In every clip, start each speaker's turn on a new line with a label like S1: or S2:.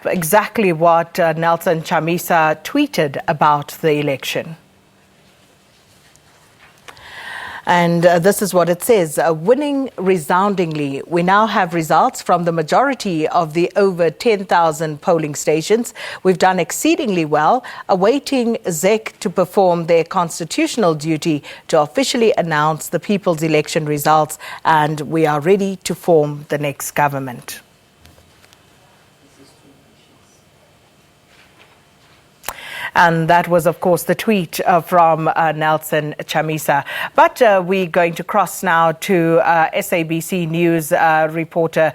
S1: Exactly what Nelson Chamisa tweeted about the election. And this is what it says, winning resoundingly. We now have results from the majority of the over 10,000 polling stations. We've done exceedingly well, awaiting ZEC to perform their constitutional duty to officially announce the people's election results, and we are ready to form the next government. And that was, of course, the tweet from Nelson Chamisa. But we're going to cross now to SABC News reporter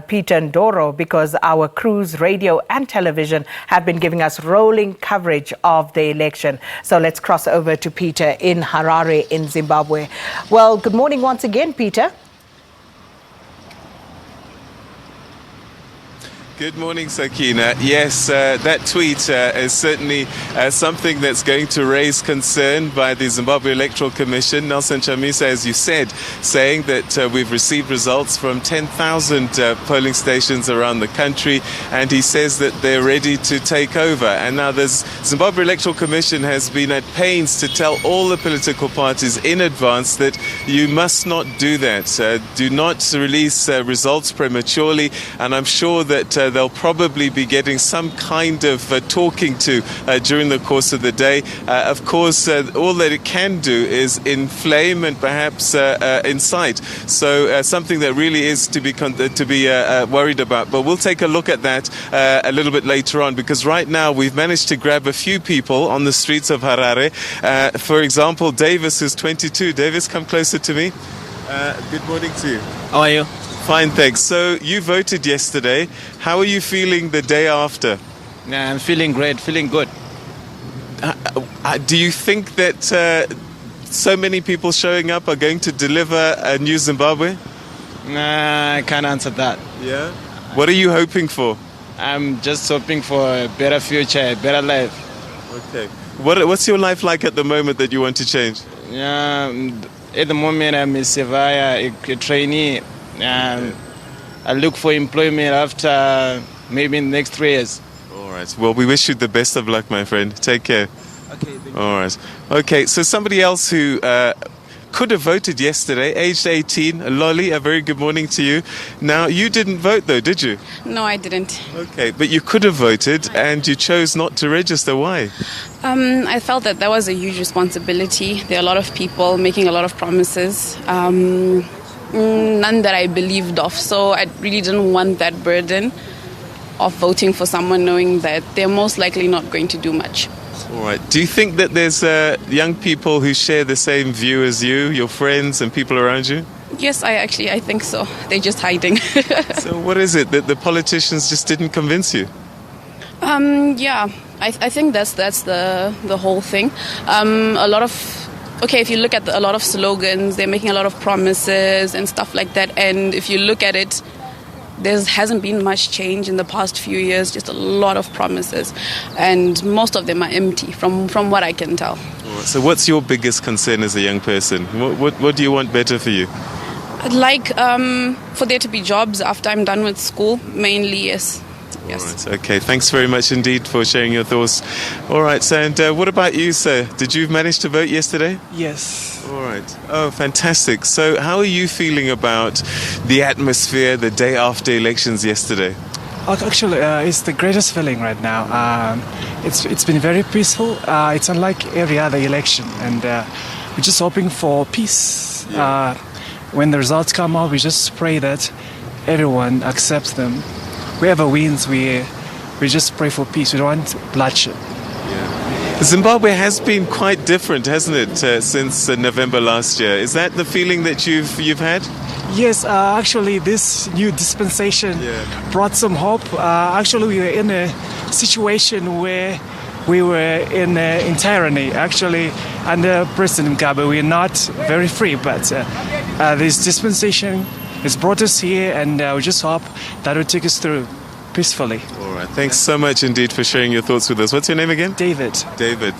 S1: Peter Ndoro, because our crews, radio and television, have been giving us rolling coverage of the election. So let's cross over to Peter in Harare in Zimbabwe. Well, good morning once again, Peter.
S2: Good morning, Sakina. Yes, that tweet is certainly something that's going to raise concern by the Zimbabwe Electoral Commission. Nelson Chamisa, as you said, saying that we've received results from 10,000 polling stations around the country, and he says that they're ready to take over. And now the Zimbabwe Electoral Commission has been at pains to tell all the political parties in advance that you must not do that. Do not release results prematurely, and I'm sure that they'll probably be getting some kind of talking to during the course of the day. Of course, all that it can do is inflame and perhaps incite. So something that really is to be worried about. But we'll take a look at that a little bit later on, because right now we've managed to grab a few people on the streets of Harare. For example, Davis, who's 22. Davis, come closer to me. Good morning to you.
S3: How are you?
S2: Fine, thanks. So you voted yesterday. How are you feeling the day after?
S3: I'm feeling great, feeling good.
S2: Do you think that so many people showing up are going to deliver a new Zimbabwe?
S3: I can't answer that.
S2: Yeah? What are you hoping for?
S3: I'm just hoping for a better future, a better life.
S2: Okay. What's your life like at the moment that you want to change?
S3: At the moment, I'm a surveyor, a trainee. I look for employment after maybe in the next 3 years.
S2: All right. Well, we wish you the best of luck, my friend. Take care.
S3: Okay. Thank you.
S2: All right. Okay. So somebody else who could have voted yesterday, aged 18, Lolly, a very good morning to you. Now, you didn't vote though, did you?
S4: No, I didn't.
S2: Okay, but you could have voted and you chose not to register. Why?
S4: I felt that was a huge responsibility. There are a lot of people making a lot of promises. None that I believed of. So I really didn't want that burden of voting for someone knowing that they're most likely not going to do much.
S2: All right. Do you think that there's young people who share the same view as you, your friends and people around you?
S4: Yes, I think so. They're just hiding.
S2: So what is it that the politicians just didn't convince you?
S4: Yeah, I think that's the whole thing. If you look at a lot of slogans, they're making a lot of promises and stuff like that. And if you look at it, there hasn't been much change in the past few years, just a lot of promises. And most of them are empty from what I can tell.
S2: So what's your biggest concern as a young person? What do you want better for you?
S4: I'd like for there to be jobs after I'm done with school, mainly, yes. Yes.
S2: All right, okay, thanks very much indeed for sharing your thoughts. All right, so and what about you, sir? Did you manage to vote yesterday?
S5: Yes.
S2: All right. Oh, fantastic. So how are you feeling about the atmosphere the day after elections yesterday?
S5: Actually, it's the greatest feeling right now. It's been very peaceful. It's unlike every other election, and we're just hoping for peace.
S2: Yeah.
S5: When the results come out, we just pray that everyone accepts them. Whoever wins, we just pray for peace. We don't want bloodshed.
S2: Yeah. Zimbabwe has been quite different, hasn't it, since November last year? Is that the feeling that you've had?
S5: Yes, actually, this new dispensation brought some hope. Actually, we were in a situation where we were in tyranny. Actually, under President Mugabe, we're not very free, but this dispensation has brought us here, and we just hope that will take us through. peacefully.
S2: All right. Thanks so much indeed for sharing your thoughts with us. What's your name again?
S5: David.
S2: David.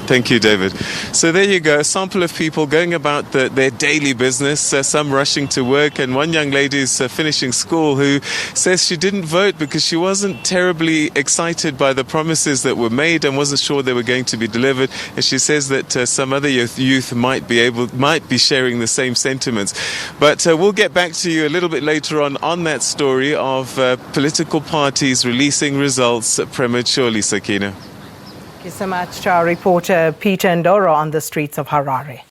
S2: Thank you, David. So there you go, a sample of people going about their daily business, some rushing to work, and one young lady is finishing school who says she didn't vote because she wasn't terribly excited by the promises that were made and wasn't sure they were going to be delivered. And she says that some other youth might be sharing the same sentiments. But we'll get back to you a little bit later on that story of political parties releasing results prematurely, Sakina.
S1: Thank you so much to our reporter Peter Ndoro on the streets of Harare.